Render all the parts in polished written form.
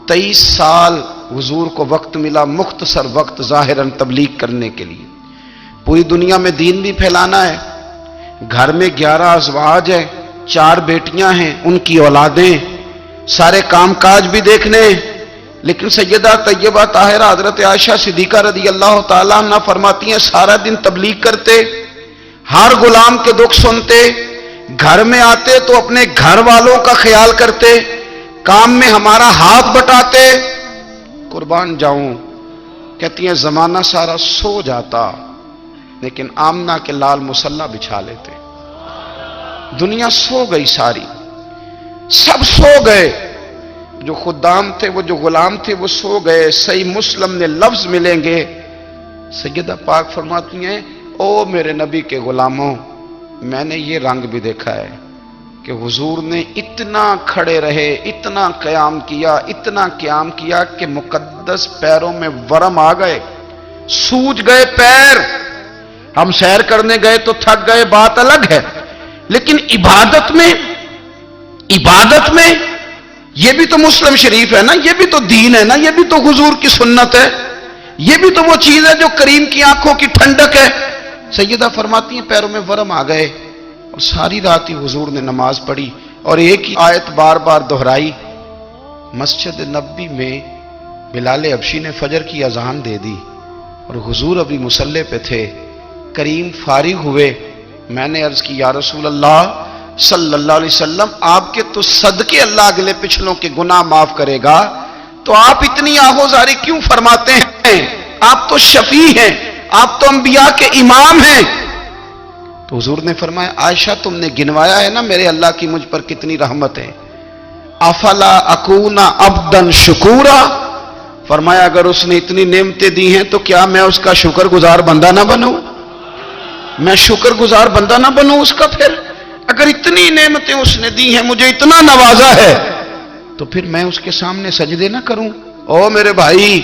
23 سال حضور کو وقت ملا، مختصر وقت ظاہراً تبلیغ کرنے کے لیے، پوری دنیا میں دین بھی پھیلانا ہے۔ گھر میں 11 ازواج ہیں، 4 بیٹیاں ہیں، ان کی اولادیں، سارے کام کاج بھی دیکھنے ہیں۔ لیکن سیدہ طیبہ طاہرہ حضرت عائشہ صدیقہ رضی اللہ تعالیٰ عنہ فرماتی ہیں سارا دن تبلیغ کرتے، ہر غلام کے دکھ سنتے، گھر میں آتے تو اپنے گھر والوں کا خیال کرتے، کام میں ہمارا ہاتھ بٹاتے۔ قربان جاؤں، کہتی ہیں زمانہ سارا سو جاتا لیکن آمنہ کے لال مصلی بچھا لیتے۔ دنیا سو گئی، ساری سب سو گئے، جو خدام تھے، وہ جو غلام تھے، وہ سو گئے۔ صحیح مسلم میں لفظ ملیں گے، سیدہ پاک فرماتی ہیں او میرے نبی کے غلاموں، میں نے یہ رنگ بھی دیکھا ہے کہ حضور نے اتنا کھڑے رہے، اتنا قیام کیا، اتنا قیام کیا کہ مقدس پیروں میں ورم آ گئے، سوج گئے پیر۔ ہم سیر کرنے گئے تو تھک گئے، بات الگ ہے، لیکن عبادت میں یہ بھی تو مسلم شریف ہے نا، یہ بھی تو دین ہے نا، یہ بھی تو حضور کی سنت ہے، یہ بھی تو وہ چیز ہے جو کریم کی آنکھوں کی ٹھنڈک ہے۔ سیدہ فرماتی ہیں پیروں میں ورم آ گئے، اور ساری رات ہی حضور نے نماز پڑھی اور ایک ہی آیت بار بار دہرائی۔ مسجد نبوی میں بلال حبشی نے فجر کی اذان دے دی اور حضور ابھی مصلی پہ تھے، کریم فارغ ہوئے۔ میں نے عرض کی یا رسول اللہ صلی اللہ علیہ وسلم، آپ کے تو صدقے اللہ اگلے پچھلوں کے گناہ معاف کرے گا، تو آپ اتنی آہوزاری کیوں فرماتے ہیں؟ آپ تو شفیع ہیں، آپ تو انبیاء کے امام ہیں۔ تو حضور نے فرمایا عائشہ تم نے گنوایا ہے نا میرے اللہ کی مجھ پر کتنی رحمت ہے، افلا اکون عبدا شکورا، فرمایا اگر اس نے اتنی نعمتیں دی ہیں تو کیا میں اس کا شکر گزار بندہ نہ بنوں؟ میں شکر گزار بندہ نہ بنوں اس کا؟ پھر اگر اتنی نعمتیں اس نے دی ہیں، مجھے اتنا نوازا ہے، تو پھر میں اس کے سامنے سجدے نہ کروں؟ او میرے بھائی،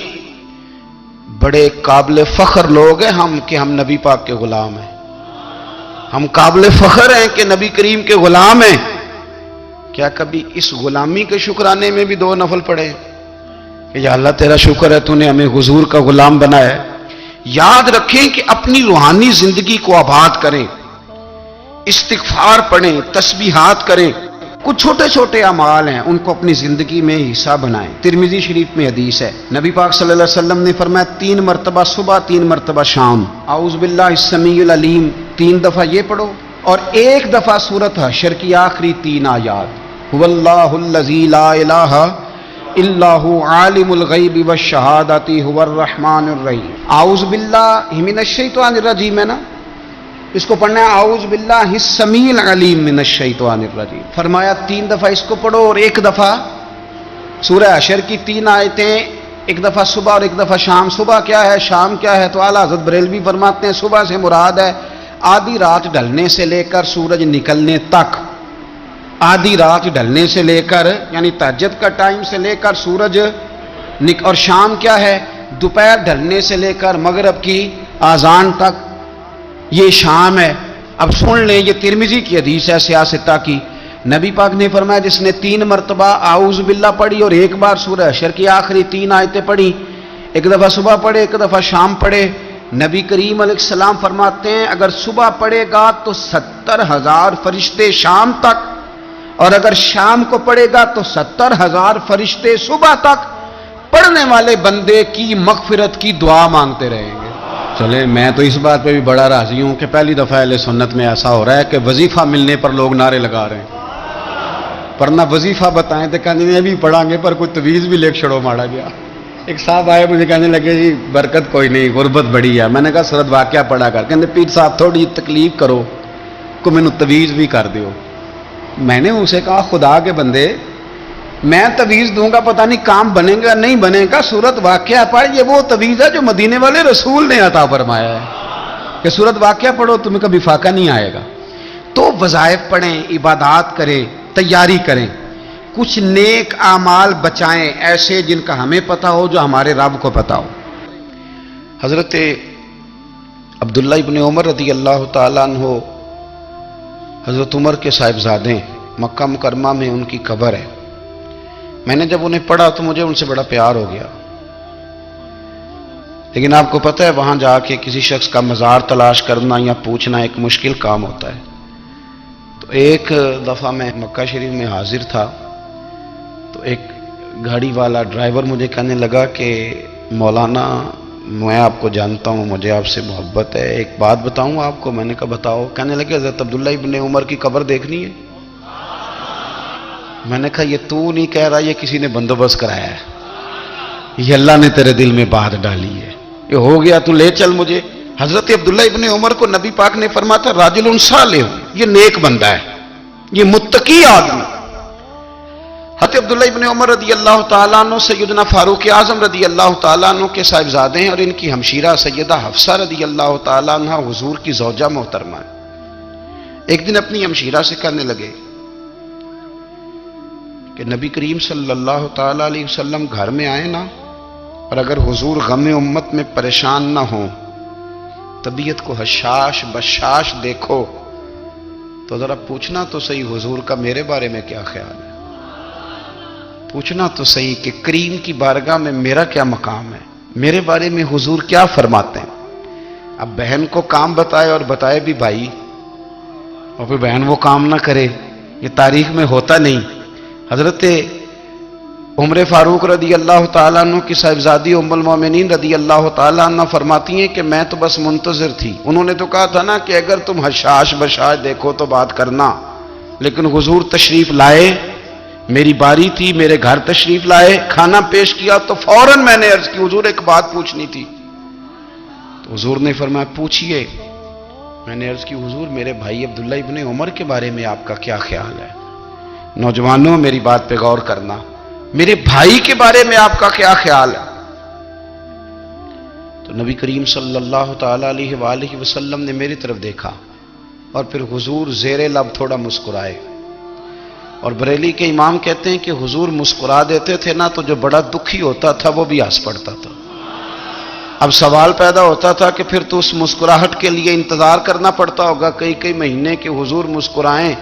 بڑے قابل فخر لوگ ہیں ہم کہ ہم نبی پاک کے غلام ہیں، ہم قابل فخر ہیں کہ نبی کریم کے غلام ہیں۔ کیا کبھی اس غلامی کے شکرانے میں بھی 2 نفل پڑھے کہ یا اللہ تیرا شکر ہے تو نے ہمیں حضور کا غلام بنایا ہے؟ یاد رکھیں کہ اپنی روحانی زندگی کو آباد کریں، استغفار پڑھیں، تسبیحات کریں، کچھ چھوٹے چھوٹے اعمال ہیں ان کو اپنی زندگی میں حصہ بنائیں۔ ترمذی شریف میں حدیث ہے، نبی پاک صلی اللہ علیہ وسلم نے فرمایا 3 مرتبہ صبح، 3 مرتبہ شام اعوذ باللہ السمیع العلیم 3 دفعہ یہ پڑھو، اور 1 دفعہ سورۃ حشر کی آخری 3 آیات، هو اللہ الذی لا الہ الا هو عالم الغیب والشہادۃ هو الرحمن الرحیم۔ اعوذ باللہ من الشیطان الرجیم ہے نا، اس کو پڑھنا ہے اعوذ باللہ السمیع العلیم من الشیطان الرجیم۔ فرمایا 3 دفعہ اس کو پڑھو اور 1 دفعہ سورہ حشر کی 3 آیتیں، 1 دفعہ صبح اور 1 دفعہ شام۔ صبح کیا ہے، شام کیا ہے؟ تو اعلیٰ حضرت بریلوی فرماتے ہیں صبح سے مراد ہے آدھی رات ڈھلنے سے لے کر سورج نکلنے تک، آدھی رات ڈھلنے سے لے کر یعنی تہجد کا ٹائم سے لے کر سورج اور شام کیا ہے، دوپہر ڈھلنے سے لے کر مغرب کی اذان تک، یہ شام ہے۔ اب سن لیں، یہ ترمذی کی حدیث ہے سیاستہ کی، نبی پاک نے فرمایا جس نے 3 مرتبہ اعوذ باللہ پڑھی اور 1 بار سورہ حشر کی آخری 3 آیتیں پڑھی، 1 دفعہ صبح پڑھے، 1 دفعہ شام پڑھے، نبی کریم علیہ السلام فرماتے ہیں اگر صبح پڑھے گا تو 70,000 فرشتے شام تک، اور اگر شام کو پڑھے گا تو 70,000 فرشتے صبح تک پڑھنے والے بندے کی مغفرت کی دعا مانگتے رہیں گے۔ چلے میں تو اس بات پہ بھی بڑا راضی ہوں کہ پہلی دفعہ اہل سنت میں ایسا ہو رہا ہے کہ وظیفہ ملنے پر لوگ نعرے لگا رہے ہیں، ورنہ وظیفہ بتائیں تو کہنے میں بھی پڑھیں گے پر کوئی تویز بھی لکھ چھڑو مارا گیا۔ ایک صاحب آئے مجھے کہنے لگے جی برکت کوئی نہیں، غربت بڑی ہے۔ میں نے کہا سورۃ واقعہ پڑھا کر، کہنے پیر صاحب تھوڑی تکلیف کرو کو مینوں تویز بھی کر دیو۔ میں نے اسے کہا خدا کے بندے میں تویز دوں گا پتہ نہیں کام بنے گا نہیں بنے گا، سورۃ واقعہ پڑھ، یہ وہ تویز ہے جو مدینے والے رسول نے عطا فرمایا ہے کہ سورۃ واقعہ پڑھو تمہیں کبھی فاقہ نہیں آئے گا۔ تو وظائف پڑھیں، عبادات کریں، تیاری کریں، کچھ نیک اعمال بچائیں ایسے جن کا ہمیں پتہ ہو، جو ہمارے رب کو پتہ ہو۔ حضرت عبداللہ ابن عمر رضی اللہ تعالیٰ عنہ حضرت عمر کے صاحبزادے، مکہ مکرمہ میں ان کی قبر ہے۔ میں نے جب انہیں پڑھا تو مجھے ان سے بڑا پیار ہو گیا، لیکن آپ کو پتہ ہے وہاں جا کے کسی شخص کا مزار تلاش کرنا یا پوچھنا ایک مشکل کام ہوتا ہے۔ تو ایک دفعہ میں مکہ شریف میں حاضر تھا، تو ایک گاڑی والا ڈرائیور مجھے کہنے لگا کہ مولانا میں آپ کو جانتا ہوں، مجھے آپ سے محبت ہے، ایک بات بتاؤں آپ کو؟ میں نے کہا بتاؤ۔ کہنے لگے حضرت عبداللہ ابن عمر کی قبر دیکھنی ہے۔ میں نے کہا یہ تو نہیں کہہ رہا، یہ کسی نے بندوبست کرایا ہے، یہ اللہ نے تیرے دل میں بات ڈالی ہے، یہ ہو گیا تو لے چل مجھے۔ حضرت عبداللہ ابن عمر کو نبی پاک نے فرمایا تھا راجل صالح، یہ نیک بندہ ہے، یہ متقی آدمی۔ حضرت عبداللہ ابن عمر رضی اللہ تعالیٰ عنہ سیدنا فاروق اعظم رضی اللہ تعالیٰ عنہ کے صاحبزادے ہیں، اور ان کی ہمشیرہ سیدہ حفصہ رضی اللہ تعالیٰ عنہ حضور کی زوجہ محترمہ ہے۔ ایک دن اپنی ہمشیرہ سے کہنے لگے کہ نبی کریم صلی اللہ تعالیٰ علیہ وسلم گھر میں آئے نا، اور اگر حضور غم امت میں پریشان نہ ہوں، طبیعت کو حشاش بشاش دیکھو، تو ذرا پوچھنا تو صحیح حضور کا میرے بارے میں کیا خیال ہے، پوچھنا تو صحیح کہ کریم کی بارگاہ میں میرا کیا مقام ہے، میرے بارے میں حضور کیا فرماتے ہیں۔ اب بہن کو کام بتائے، اور بتائے بھی بھائی، اور پھر بہن وہ کام نہ کرے، یہ تاریخ میں ہوتا نہیں۔ حضرت عمر فاروق رضی اللہ تعالیٰ عنہ کی صاحبزادی ام المومنین رضی اللہ تعالیٰ عنہ فرماتی ہیں کہ میں تو بس منتظر تھی، انہوں نے تو کہا تھا نا کہ اگر تم حشاش بشاش دیکھو تو بات کرنا، لیکن حضور تشریف لائے، میری باری تھی، میرے گھر تشریف لائے، کھانا پیش کیا تو فوراً میں نے عرض کی حضور ایک بات پوچھنی تھی۔ تو حضور نے فرمایا پوچھئے۔ میں نے عرض کی حضور میرے بھائی عبداللہ ابن عمر کے بارے میں آپ کا کیا خیال ہے؟ نوجوانوں میری بات پہ غور کرنا، میرے بھائی کے بارے میں آپ کا کیا خیال ہے؟ تو نبی کریم صلی اللہ تعالیٰ علیہ وآلہ وسلم نے میری طرف دیکھا، اور پھر حضور زیر لب تھوڑا مسکرائے، اور بریلی کے امام کہتے ہیں کہ حضور مسکرا دیتے تھے نا تو جو بڑا دکھی ہوتا تھا وہ بھی ہنس پڑتا تھا۔ اب سوال پیدا ہوتا تھا کہ پھر تو اس مسکراہٹ کے لیے انتظار کرنا پڑتا ہوگا کئی مہینے کہ حضور مسکرائیں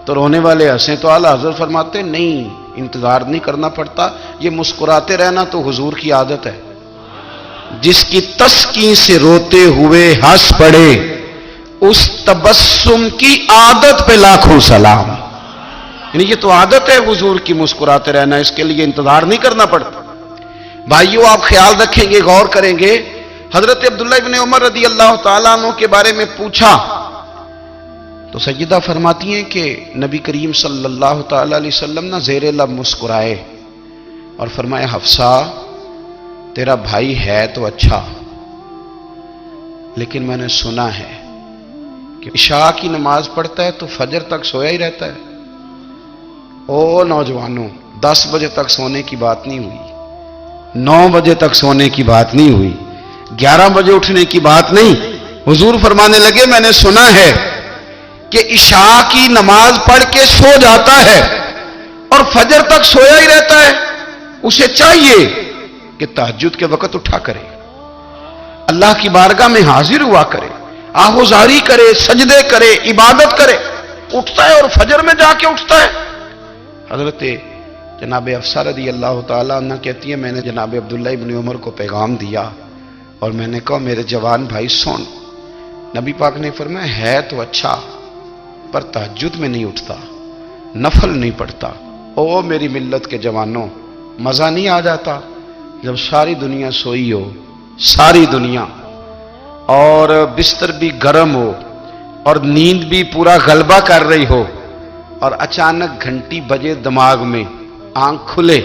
تو رونے والے ہنسیں، تو اعلیٰ حضرت فرماتے نہیں، انتظار نہیں کرنا پڑتا، یہ مسکراتے رہنا تو حضور کی عادت ہے۔ جس کی تسکین سے روتے ہوئے ہنس پڑے، اس تبسم کی عادت پہ لاکھوں سلام۔ یعنی یہ تو عادت ہے حضور کی مسکراتے رہنا، اس کے لیے انتظار نہیں کرنا پڑتا۔ بھائیو آپ خیال رکھیں گے، غور کریں گے، حضرت عبداللہ ابن عمر رضی اللہ تعالیٰ عنہ کے بارے میں پوچھا تو سیدہ فرماتی ہیں کہ نبی کریم صلی اللہ تعالیٰ علیہ وسلم نہ زیر لب مسکرائے اور فرمایا حفصہ تیرا بھائی ہے تو اچھا، لیکن میں نے سنا ہے کہ عشاء کی نماز پڑھتا ہے تو فجر تک سویا ہی رہتا ہے۔ او نوجوانوں، 10 بجے تک سونے کی بات نہیں ہوئی، 9 بجے تک سونے کی بات نہیں ہوئی، 11 بجے اٹھنے کی بات نہیں۔ حضور فرمانے لگے میں نے سنا ہے کہ عشاء کی نماز پڑھ کے سو جاتا ہے اور فجر تک سویا ہی رہتا ہے، اسے چاہیے کہ تہجد کے وقت اٹھا کرے، اللہ کی بارگاہ میں حاضر ہوا کرے، آہوزاری کرے، سجدے کرے، عبادت کرے، اٹھتا ہے اور فجر میں جا کے اٹھتا ہے۔ حضرت جناب حفصہ رضی اللہ تعالیٰ عنہ کہتی ہے میں نے جناب عبداللہ ابن عمر کو پیغام دیا اور میں نے کہا میرے جوان بھائی سن، نبی پاک نے فرمایا ہے تو اچھا پر تہجد میں نہیں اٹھتا، نفل نہیں پڑھتا۔ او میری ملت کے جوانوں، مزہ نہیں آ جاتا جب ساری دنیا سوئی ہو، ساری دنیا، اور بستر بھی گرم ہو اور نیند بھی پورا غلبہ کر رہی ہو، اور اچانک گھنٹی بجے دماغ میں، آنکھ کھلے،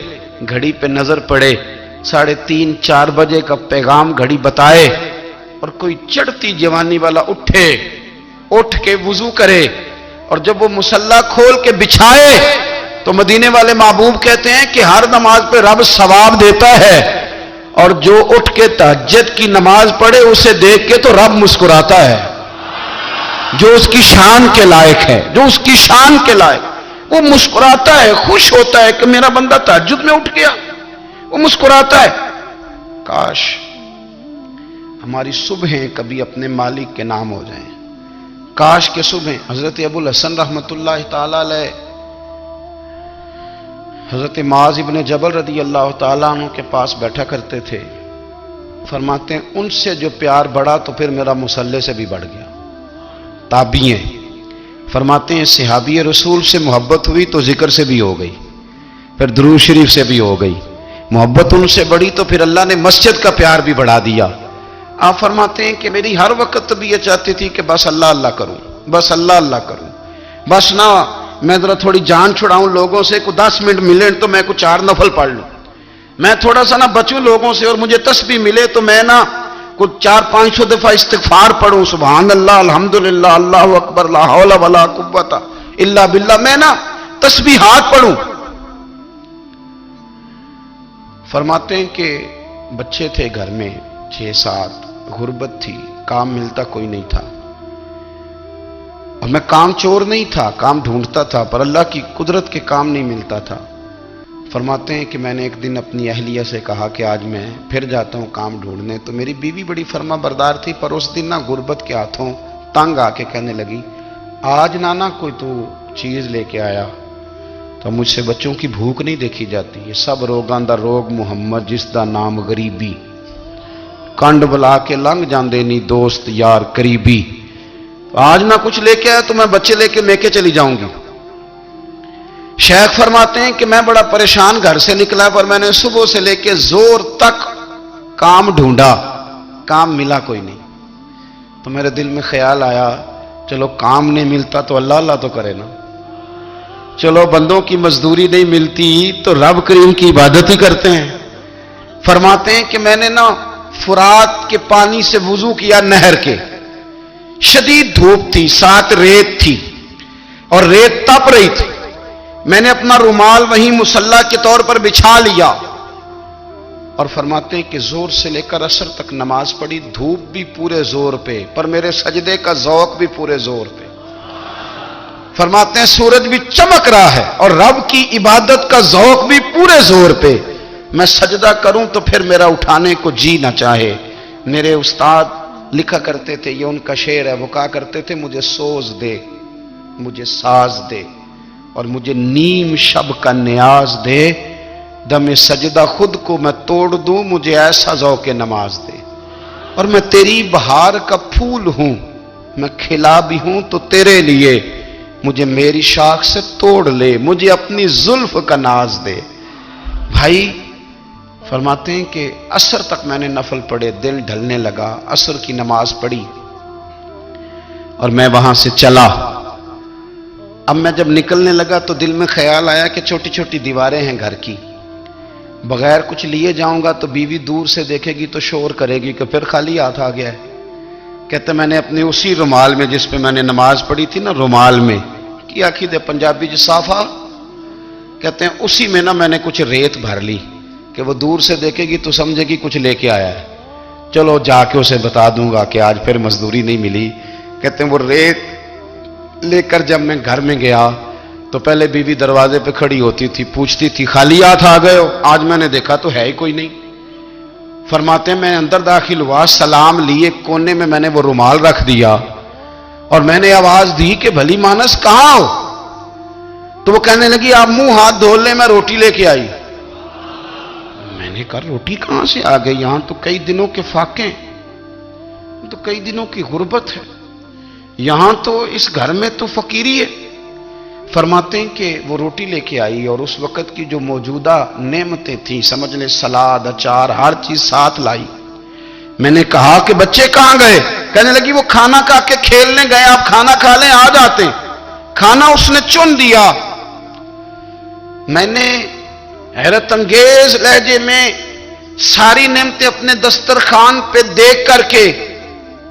گھڑی پہ نظر پڑے، 3:30 4 بجے کا پیغام گھڑی بتائے، اور کوئی چڑھتی جوانی والا اٹھ کے وضو کرے، اور جب وہ مصلی کھول کے بچھائے تو مدینے والے محبوب کہتے ہیں کہ ہر نماز پہ رب ثواب دیتا ہے، اور جو اٹھ کے تہجد کی نماز پڑھے اسے دیکھ کے تو رب مسکراتا ہے، جو اس کی شان کے لائق ہے، جو اس کی شان کے لائق، وہ مسکراتا ہے، خوش ہوتا ہے کہ میرا بندہ تہجد میں اٹھ گیا، وہ مسکراتا ہے۔ کاش ہماری صبحیں کبھی اپنے مالک کے نام ہو جائیں، کاش کے صبح حضرت ابو الحسن رحمت اللہ تعالی علیہ حضرت معاذ ابن جبل رضی اللہ تعالیٰ عنہ کے پاس بیٹھا کرتے تھے. فرماتے ہیں ان سے جو پیار بڑھا تو پھر میرا مصلی سے بھی بڑھ گیا. تابعی ہیں. فرماتے ہیں صحابی رسول سے محبت ہوئی تو ذکر سے بھی ہو گئی, پھر درود شریف سے بھی ہو گئی. محبت ان سے بڑھی تو پھر اللہ نے مسجد کا پیار بھی بڑھا دیا. آپ فرماتے ہیں کہ میری ہر وقت بھی یہ چاہتی تھی کہ بس اللہ اللہ کروں, بس اللہ اللہ کروں, بس نہ میں ذرا تھوڑی جان چھڑاؤں لوگوں سے, کو 10 منٹ ملے تو میں کچھ 4 نفل پڑھ لوں, میں تھوڑا سا نہ بچوں لوگوں سے, اور مجھے تسبیح ملے تو میں نہ کچھ 400-500 دفعہ استغفار پڑھوں, سبحان اللہ, الحمدللہ, اللہ اکبر, لا حول ولا قوت الا باللہ, میں نہ تسبیحات پڑھوں. فرماتے ہیں کہ بچے تھے گھر میں 6-7, غربت تھی, کام ملتا کوئی نہیں تھا, اور میں کام چور نہیں تھا, کام ڈھونڈتا تھا, پر اللہ کی قدرت کے کام نہیں ملتا تھا. فرماتے ہیں کہ میں نے ایک دن اپنی اہلیہ سے کہا کہ آج میں پھر جاتا ہوں کام ڈھونڈنے. تو میری بیوی بڑی فرما بردار تھی, پر اس دن نہ غربت کے ہاتھوں تنگ آ کے کہنے لگی, آج نانا کوئی تو چیز لے کے آیا, تو مجھ سے بچوں کی بھوک نہیں دیکھی جاتی. یہ سب روگاں دا روگ محمد جس دا نام غریبی, کنڈ بلا کے لنگ جاندے نہیں دوست یار قریبی. آج نہ کچھ لے کے آیا تو میں بچے لے کے میکے چلی جاؤں گی. شیخ فرماتے ہیں کہ میں بڑا پریشان گھر سے نکلا, پر میں نے صبح سے لے کے زور تک کام ڈھونڈا, کام ملا کوئی نہیں. تو میرے دل میں خیال آیا, چلو کام نہیں ملتا تو اللہ اللہ تو کرے نا, چلو بندوں کی مزدوری نہیں ملتی تو رب کریم کی عبادت ہی کرتے ہیں. فرماتے ہیں کہ میں نے نا فرات کے پانی سے وضو کیا, نہر کے, شدید دھوپ تھی, ساتھ ریت تھی, اور ریت تپ رہی تھی. میں نے اپنا رومال وہیں مصلی کے طور پر بچھا لیا, اور فرماتے ہیں کہ زور سے لے کر عصر تک نماز پڑھی, دھوپ بھی پورے زور پہ, پر میرے سجدے کا ذوق بھی پورے زور پہ. فرماتے ہیں سورج بھی چمک رہا ہے, اور رب کی عبادت کا ذوق بھی پورے زور پہ. میں سجدہ کروں تو پھر میرا اٹھانے کو جی نہ چاہے. میرے استاد لکھا کرتے تھے, یہ ان کا شعر ہے, وہ کہا کرتے تھے مجھے سوز دے, مجھے ساز دے, اور مجھے نیم شب کا نیاز دے, دم سجدہ خود کو میں توڑ دوں, مجھے ایسا ذوق نماز دے. اور میں تیری بہار کا پھول ہوں, میں کھلا بھی ہوں تو تیرے لیے, مجھے میری شاخ سے توڑ لے, مجھے اپنی زلف کا ناز دے. بھائی فرماتے ہیں کہ عصر تک میں نے نفل پڑھے, دل ڈھلنے لگا, عصر کی نماز پڑھی اور میں وہاں سے چلا. اب میں جب نکلنے لگا تو دل میں خیال آیا کہ چھوٹی چھوٹی دیواریں ہیں گھر کی, بغیر کچھ لیے جاؤں گا تو بیوی دور سے دیکھے گی تو شور کرے گی کہ پھر خالی ہاتھ آ گیا ہے. کہتے میں نے اپنے اسی رومال میں جس پہ میں نے نماز پڑھی تھی نا, رومال میں کی آخی دے پنجابی جو صافہ کہتے ہیں, اسی میں نا میں نے کچھ ریت بھر لی کہ وہ دور سے دیکھے گی تو سمجھے گی کچھ لے کے آیا ہے, چلو جا کے اسے بتا دوں گا کہ آج پھر مزدوری نہیں ملی. کہتے ہیں وہ ریت لے کر جب میں گھر میں گیا تو پہلے بیوی دروازے پہ کھڑی ہوتی تھی, پوچھتی تھی خالی ہاتھ آ گئے ہو, آج میں نے دیکھا تو ہے ہی کوئی نہیں. فرماتے ہیں میں اندر داخل ہوا, سلام لیے, کونے میں میں نے وہ رومال رکھ دیا, اور میں نے آواز دی کہ بھلی مانس کہاں ہو؟ تو وہ کہنے لگی آپ منہ ہاتھ دھو لیں, میں روٹی لے کے آئی. میں نے کہا روٹی کہاں سے آ گئی, یہاں تو کئی دنوں کے فاقے, تو کئی دنوں کی غربت ہے, یہاں تو اس گھر میں تو فقیری ہے. فرماتے ہیں کہ وہ روٹی لے کے آئی, اور اس وقت کی جو موجودہ نعمتیں تھیں, سمجھ لیں سلاد, اچار, ہر چیز ساتھ لائی. میں نے کہا کہ بچے کہاں گئے؟ کہنے لگی وہ کھانا کھا کے کھیلنے گئے, آپ کھانا کھا لیں آ جاتے. کھانا اس نے چن دیا. میں نے حیرت انگیز لہجے میں ساری نعمتیں اپنے دسترخوان پہ دیکھ کر کے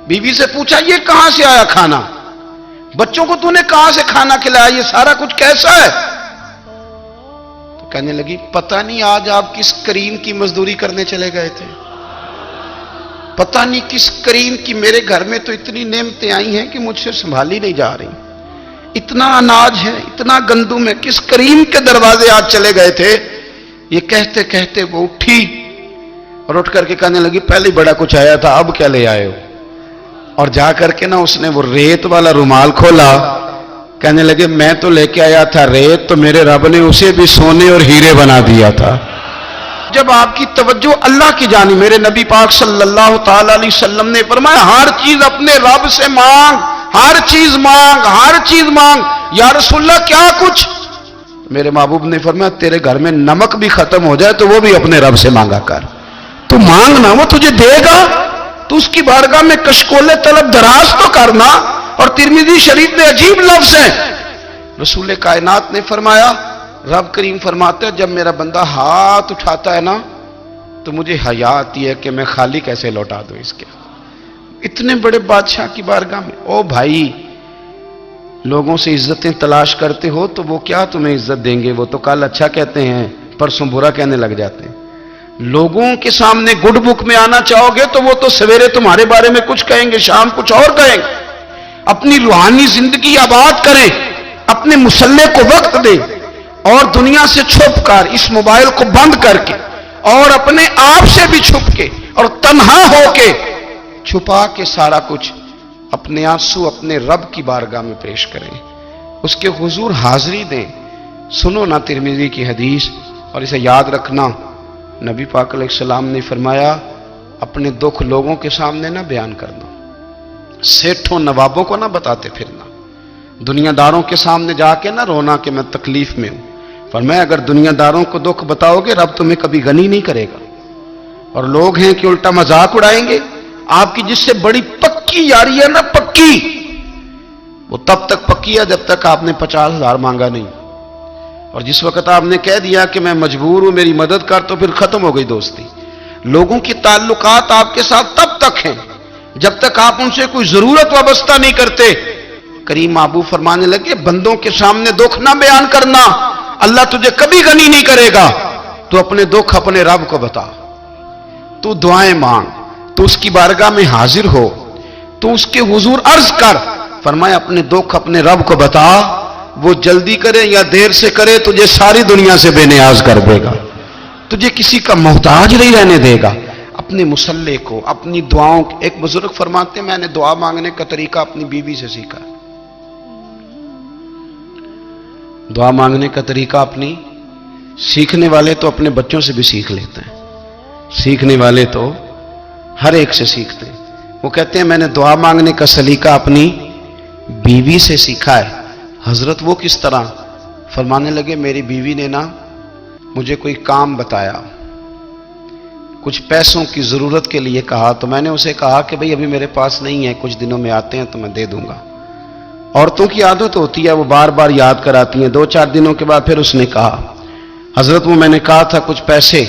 بیوی سے پوچھا یہ کہاں سے آیا کھانا؟ بچوں کو تو نے کہاں سے کھانا کھلایا؟ یہ سارا کچھ کیسا ہے؟ تو کہنے لگی پتہ نہیں آج آپ کس کریم کی مزدوری کرنے چلے گئے تھے, پتہ نہیں کس کریم کی. میرے گھر میں تو اتنی نعمتیں آئی ہیں کہ مجھ سے سنبھالی نہیں جا رہی, اتنا اناج ہے, اتنا گندم ہے, کس کریم کے دروازے آج چلے گئے تھے؟ یہ کہتے کہتے وہ اٹھی اور اٹھ کر کے کہنے لگی پہلے بڑا کچھ آیا تھا, اب کیا لے آئے ہو؟ اور جا کر کے نا اس نے وہ ریت والا رومال کھولا کہنے لگے میں تو لے کے آیا تھا ریت، تو میرے رب نے اسے بھی سونے اور ہیرے بنا دیا تھا۔ جب آپ کی توجہ اللہ کی جانب، میرے نبی پاک صلی اللہ تعالی علیہ وسلم نے فرمایا ہر چیز اپنے رب سے مانگ، ہر چیز مانگ، ہر چیز مانگ۔ یا رسول اللہ کیا کچھ؟ میرے محبوب نے فرمایا تیرے گھر میں نمک بھی ختم ہو جائے تو وہ بھی اپنے رب سے مانگا کر، تو مانگنا وہ تجھے دے گا، تو اس کی بارگاہ میں کشکول طلب دراز تو کرنا۔ اور ترمذی شریف میں عجیب لفظ ہے، رسول کائنات نے فرمایا، رب کریم فرماتا ہے جب میرا بندہ ہاتھ اٹھاتا ہے نا تو مجھے حیا آتی ہے کہ میں خالی کیسے لوٹا دوں اس کے۔ اتنے بڑے بادشاہ کی بارگاہ میں، او بھائی لوگوں سے عزتیں تلاش کرتے ہو تو وہ کیا تمہیں عزت دیں گے؟ وہ تو کل اچھا کہتے ہیں پرسوں برا کہنے لگ جاتے ہیں۔ لوگوں کے سامنے گڈ بک میں آنا چاہو گے تو وہ تو سویرے تمہارے بارے میں کچھ کہیں گے، شام کچھ اور کہیں گے۔ اپنی روحانی زندگی آباد کریں، اپنے مسلح کو وقت دیں، اور دنیا سے چھپ کر اس موبائل کو بند کر کے اور اپنے آپ سے بھی چھپ کے اور تنہا ہو کے چھپا کے سارا کچھ اپنے آنسو اپنے رب کی بارگاہ میں پیش کریں، اس کے حضور حاضری دیں۔ سنو نا ترمذی کی حدیث، اور اسے یاد رکھنا، نبی پاک علیہ السلام نے فرمایا اپنے دکھ لوگوں کے سامنے نہ بیان کرنا، سیٹھوں نوابوں کو نہ بتاتے پھرنا، دنیا داروں کے سامنے جا کے نہ رونا کہ میں تکلیف میں ہوں۔ فرمایا اگر دنیا داروں کو دکھ بتاؤ گے رب تمہیں کبھی غنی نہیں کرے گا، اور لوگ ہیں کہ الٹا مذاق اڑائیں گے۔ آپ کی جس سے بڑی پکی یاری ہے نا، پکی، وہ تب تک پکی ہے جب تک آپ نے 50,000 مانگا نہیں، اور جس وقت آپ نے کہہ دیا کہ میں مجبور ہوں میری مدد کر تو پھر ختم ہو گئی دوستی۔ لوگوں کی تعلقات آپ کے ساتھ تب تک ہیں جب تک آپ ان سے کوئی ضرورت وابستہ نہیں کرتے۔ کریم محبوب فرمانے لگے بندوں کے سامنے دکھ نہ بیان کرنا، اللہ تجھے کبھی غنی نہیں کرے گا۔ تو اپنے دکھ اپنے رب کو بتا، تو دعائیں مانگ، تو اس کی بارگاہ میں حاضر ہو، تو اس کے حضور عرض کر۔ فرمایا اپنے دکھ اپنے رب کو بتا، وہ جلدی کرے یا دیر سے کرے تجھے ساری دنیا سے بے نیاز کر دے گا، تجھے کسی کا محتاج نہیں رہنے دے گا۔ اپنے مسلح کو، اپنی دعاؤں، ایک بزرگ فرماتے ہیں میں نے دعا مانگنے کا طریقہ اپنی بیوی سے سیکھا، دعا مانگنے کا طریقہ اپنی، سیکھنے والے تو اپنے بچوں سے بھی سیکھ لیتے ہیں، سیکھنے والے تو ہر ایک سے سیکھتے ہیں۔ وہ کہتے ہیں میں نے دعا مانگنے کا سلیقہ اپنی بیوی سے سیکھا ہے۔ حضرت وہ کس طرح؟ فرمانے لگے میری بیوی نے نا مجھے کوئی کام بتایا، کچھ پیسوں کی ضرورت کے لیے کہا، تو میں نے اسے کہا کہ بھئی ابھی میرے پاس نہیں ہے، کچھ دنوں میں آتے ہیں تو میں دے دوں گا۔ عورتوں کی عادت ہوتی ہے وہ بار بار یاد کراتی ہیں، 2-4 دنوں کے بعد پھر اس نے کہا حضرت وہ میں نے کہا تھا کچھ پیسے،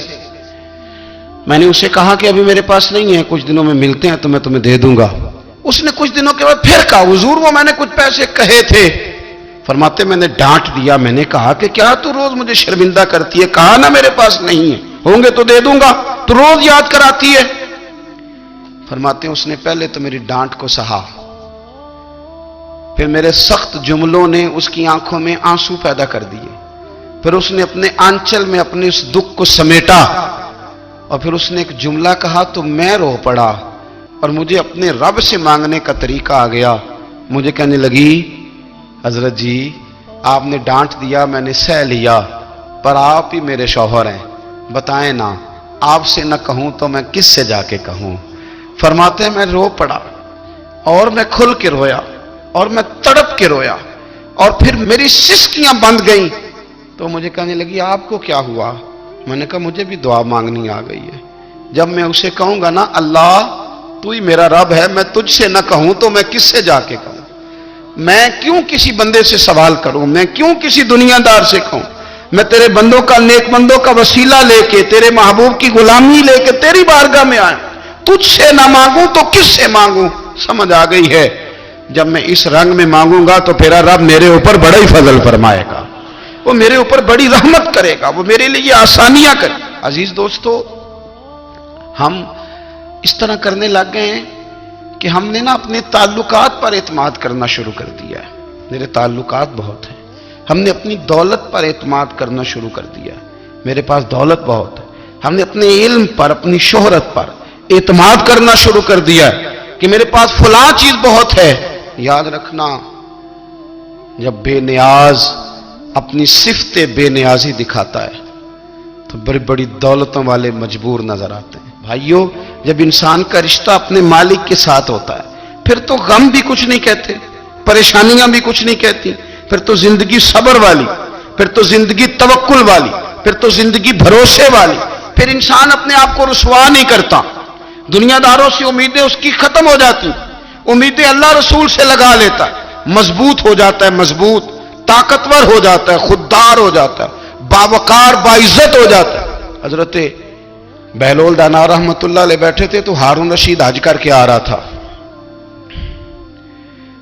میں نے اسے کہا کہ ابھی میرے پاس نہیں ہے، کچھ دنوں میں ملتے ہیں تو میں تمہیں دے دوں گا۔ اس نے کچھ دنوں کے بعد پھر کہا حضور وہ میں نے کچھ پیسے کہے تھے۔ فرماتے میں نے ڈانٹ دیا، میں نے کہا کہ کیا تو روز مجھے شرمندہ کرتی ہے، کہا نا میرے پاس نہیں ہے، ہوں گے تو دے دوں گا، تو روز یاد کراتی ہے۔ فرماتے ہیں اس نے پہلے تو میری ڈانٹ کو سہا، پھر میرے سخت جملوں نے اس کی آنکھوں میں آنسو پیدا کر دیے، پھر اس نے اپنے آنچل میں اپنے اس دکھ کو سمیٹا، اور پھر اس نے ایک جملہ کہا تو میں رو پڑا، اور مجھے اپنے رب سے مانگنے کا طریقہ آ گیا۔ مجھے کہنے لگی حضرت جی آپ نے ڈانٹ دیا میں نے سہ لیا، پر آپ ہی میرے شوہر ہیں، بتائیں نا آپ سے نہ کہوں تو میں کس سے جا کے کہوں۔ فرماتے ہیں میں رو پڑا، اور میں کھل کے رویا، اور میں تڑپ کے رویا، اور پھر میری سسکیاں بند گئیں۔ تو مجھے کہنے لگی آپ کو کیا ہوا؟ میں نے کہا مجھے بھی دعا مانگنی آ گئی ہے، جب میں اسے کہوں گا نا اللہ تو ہی میرا رب ہے، میں تجھ سے نہ کہوں تو میں کس سے جا کے کہوں؟ میں کیوں کسی بندے سے سوال کروں؟ میں کیوں کسی دنیا دار سے کہوں؟ میں تیرے بندوں کا، نیک بندوں کا وسیلہ لے کے، تیرے محبوب کی غلامی لے کے تیری بارگاہ میں آئیں، تجھ سے نہ مانگوں تو کس سے مانگوں؟ سمجھ آ گئی ہے؟ جب میں اس رنگ میں مانگوں گا تو پھر رب میرے اوپر بڑا ہی فضل فرمائے گا، وہ میرے اوپر بڑی رحمت کرے گا، وہ میرے لیے آسانیاں کرے گا۔ عزیز دوستو ہم اس طرح کرنے لگ گئے ہیں کہ ہم نے نا اپنے تعلقات پر اعتماد کرنا شروع کر دیا ہے۔ میرے تعلقات بہت ہیں، ہم نے اپنی دولت پر اعتماد کرنا شروع کر دیا ہے، میرے پاس دولت بہت ہے۔ ہم نے اپنے علم پر، اپنی شہرت پر اعتماد کرنا شروع کر دیا ہے کہ میرے پاس فلاں چیز بہت ہے۔ یاد رکھنا جب بے نیاز اپنی صفت بے نیازی دکھاتا ہے تو بڑی بڑی دولتوں والے مجبور نظر آتے ہیں۔ بھائیوں، جب انسان کا رشتہ اپنے مالک کے ساتھ ہوتا ہے پھر تو غم بھی کچھ نہیں کہتے، پریشانیاں بھی کچھ نہیں کہتی، پھر تو زندگی صبر والی، پھر تو زندگی توکل والی، پھر تو زندگی بھروسے والی، پھر انسان اپنے آپ کو رسوا نہیں کرتا، دنیا داروں سے امیدیں اس کی ختم ہو جاتی، امیدیں اللہ رسول سے لگا لیتا ہے، مضبوط ہو جاتا ہے، مضبوط، طاقتور ہو جاتا ہے، خوددار ہو جاتا ہے، باوقار باعزت ہو جاتا ہے۔ حضرت بہلول دانا رحمت اللہ علیہ بیٹھے تھے تو ہارون رشید حج کر کے آ رہا تھا،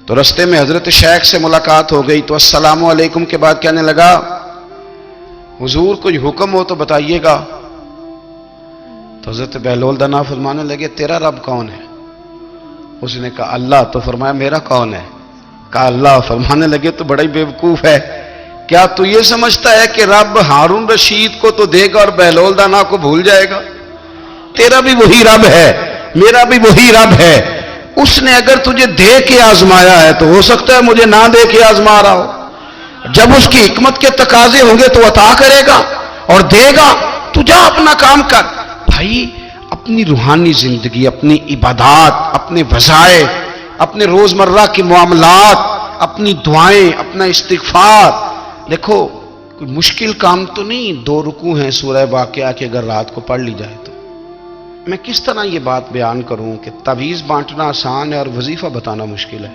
تو رستے میں حضرت شیخ سے ملاقات ہو گئی تو السلام علیکم کے بعد کہنے لگا حضور کوئی حکم ہو تو بتائیے گا۔ تو حضرت بہلول دانا فرمانے لگے تیرا رب کون ہے؟ اس نے کہا اللہ۔ تو فرمایا میرا کون ہے؟ کہا اللہ۔ فرمانے لگے تو بڑا ہی بیوقوف ہے، کیا تو یہ سمجھتا ہے کہ رب ہارون رشید کو تو دے گا اور بہلول دانا کو بھول جائے گا؟ تیرا بھی وہی رب ہے، میرا بھی وہی رب ہے، اس نے اگر تجھے دے کے آزمایا ہے تو ہو سکتا ہے مجھے نہ دے کے آزما رہا ہو، جب اس کی حکمت کے تقاضے ہوں گے تو عطا کرے گا اور دے گا، تو جا اپنا کام کر۔ بھائی اپنی روحانی زندگی، اپنی عبادات، اپنے وظائف، اپنے روزمرہ کے معاملات، اپنی دعائیں، اپنا استغفار، دیکھو کوئی مشکل کام تو نہیں، 2 رکوع ہیں سورہ واقعہ کے اگر رات کو پڑھ لی جائے تو۔ میں کس طرح یہ بات بیان کروں کہ تعویذ بانٹنا آسان ہے اور وظیفہ بتانا مشکل ہے؟